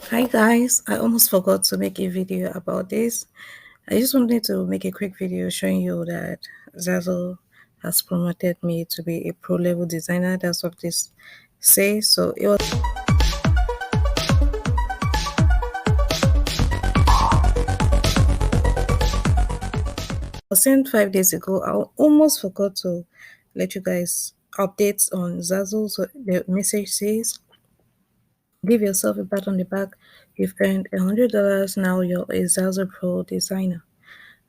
Hi guys, I almost forgot to make a video about this. I just wanted to make a quick video showing you that Zazzle has promoted me to be a pro level designer. That's what this says. So it was sent 5 days ago. I almost forgot to let you guys updates on Zazzle. So the message says, give yourself a pat on the back. You've earned $100. Now you're a Zazzle Pro designer.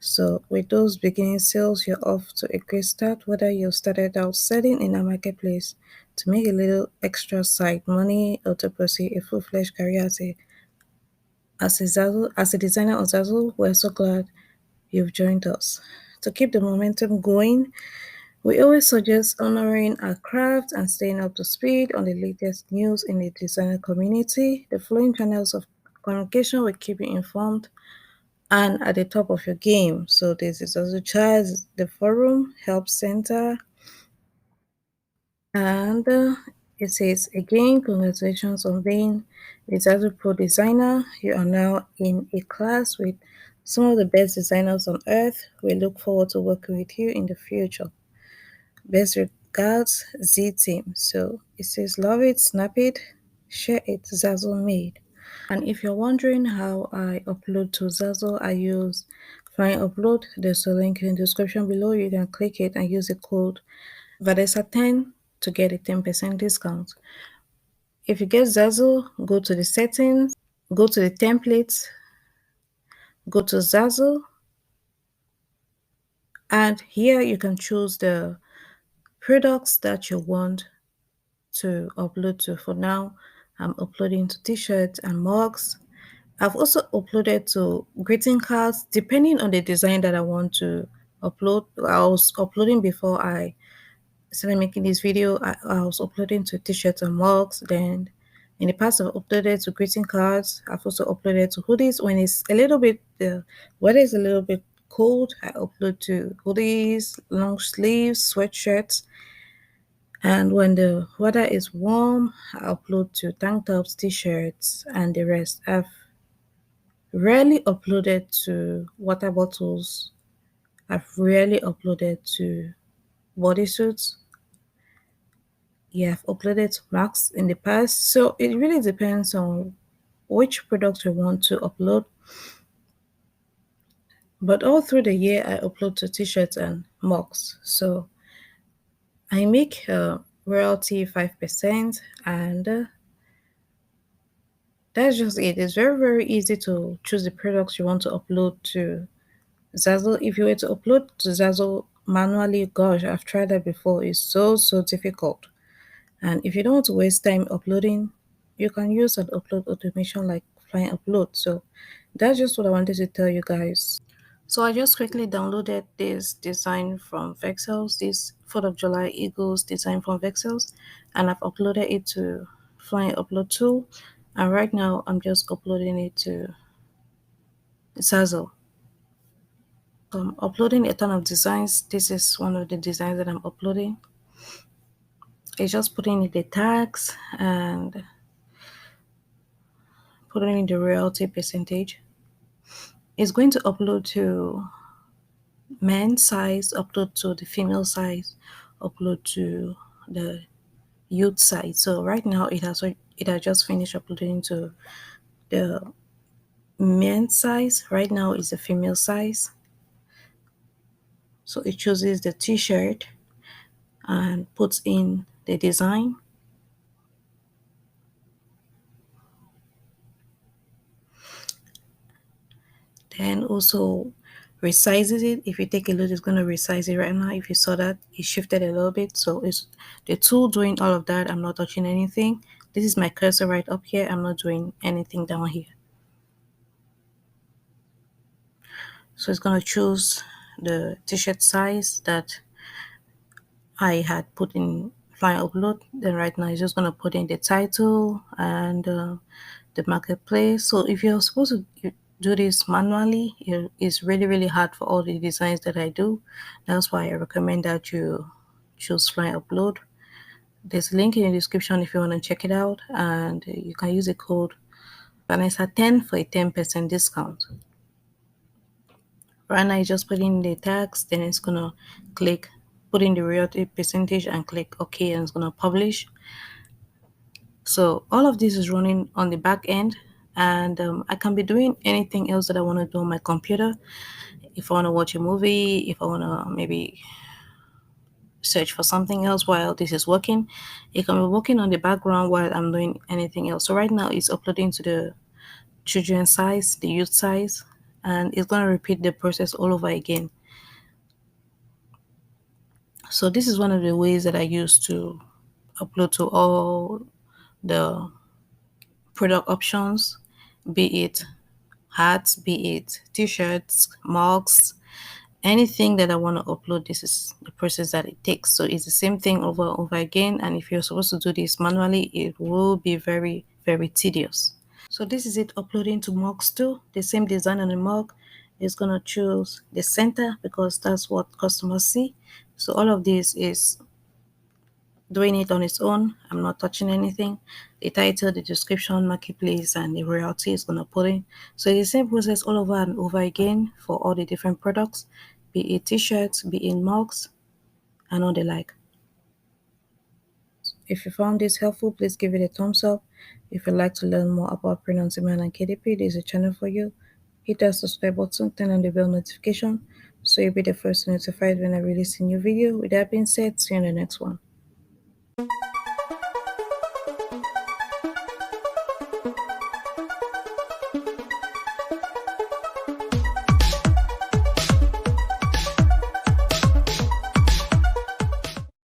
So with those beginning sales, you're off to a great start, whether you started out selling in a marketplace to make a little extra side money or to pursue a full-fledged career as a designer on Zazzle. We're so glad you've joined us. To keep the momentum going, we always suggest honoring our craft and staying up to speed on the latest news in the designer community. The following channels of communication will keep you informed and at the top of your game. So this is also chat, the forum, help center, and it says again, congratulations on being a Zazzle Pro designer. You are now in a class with some of the best designers on earth. We look forward to working with you in the future. Best regards, Z Team. So it says love it, snap it, share it, Zazzle made. And if you're wondering how I upload to Zazzle, I use Flying Upload. There's a link in the description below. You can click it and use the code Vanessa10 to get a 10% discount. If you get Zazzle, go to the settings, go to the templates, go to Zazzle, and here you can choose the products that you want to upload to. For now, I'm uploading to t-shirts and mugs. I've also uploaded to greeting cards depending on the design that I want to upload. I was uploading before I started making this video. I was uploading to t-shirts and mugs. Then in the past, I've uploaded to greeting cards. I've also uploaded to hoodies. When it's a little bit, the weather is a little bit cold, I upload to hoodies, long sleeves, sweatshirts. And when the weather is warm, I upload to tank tops, t-shirts, and the rest. I've rarely uploaded to water bottles. I've rarely uploaded to bodysuits. Yeah, I've uploaded to masks in the past. So it really depends on which product you want to upload. But all through the year, I upload to t-shirts and mugs. So I make royalty 5%, and that's just it. It's very, very easy to choose the products you want to upload to Zazzle. If you were to upload to Zazzle manually, gosh, I've tried that before. It's so difficult. And if you don't want to waste time uploading, you can use an upload automation like Flying Upload. So that's just what I wanted to tell you guys. So I just quickly downloaded this design from Vexels, this 4th of July Eagles design from Vexels, and I've uploaded it to Flying Upload tool. And right now I'm just uploading it to Zazzle. I'm uploading a ton of designs. This is one of the designs that I'm uploading. It's just putting in the tags and putting in the royalty percentage. It's going to upload to men's size, upload to the female size, upload to the youth size. So right now it has just finished uploading to the men's size. Right now is the female size. So it chooses the t-shirt and puts in the design. Then also resizes it. If you take a look, it's going to resize it right now. If you saw that, it shifted a little bit. So it's the tool doing all of that. I'm not touching anything. This is my cursor right up here. I'm not doing anything down here. So it's going to choose the t-shirt size that I had put in Flying Upload. Then right now it's just going to put in the title and the marketplace. So if you're supposed to do this manually, it's really hard for all the designs that I do. That's why I recommend that you choose Flying Upload. There's a link in the description if you want to check it out, and you can use the code and I said 10 for a 10% discount. Right now, you just put in the tax, then it's gonna click, put in the royalty percentage and click OK, and it's gonna publish. So all of this is running on the back end, and I can be doing anything else that I want to do on my computer. If I want to watch a movie, if I want to maybe search for something else while this is working, it can be working on the background while I'm doing anything else. So right now it's uploading to the children size, the youth size, and it's going to repeat the process all over again. So this is one of the ways that I use to upload to all the product options, be it hats, be it t-shirts, mugs, anything that I want to upload. This is the process that it takes. So it's the same thing over and over again, and if you're supposed to do this manually, it will be very, very tedious. So this is it uploading to mugs too. The same design on the mug is going to choose the center because that's what customers see. So all of this is doing it on its own. I'm not touching anything. The title, the description, marketplace, and the royalty is gonna put in. So it's the same process all over and over again for all the different products, be it t-shirts, be it mugs, and all the like. If you found this helpful, please give it a thumbs up. If you'd like to learn more about Pronounce Email and KDP, there's a channel for you. Hit that subscribe button, turn on the bell notification so you'll be the first to notified when I release a new video. With that being said, see you in the next one.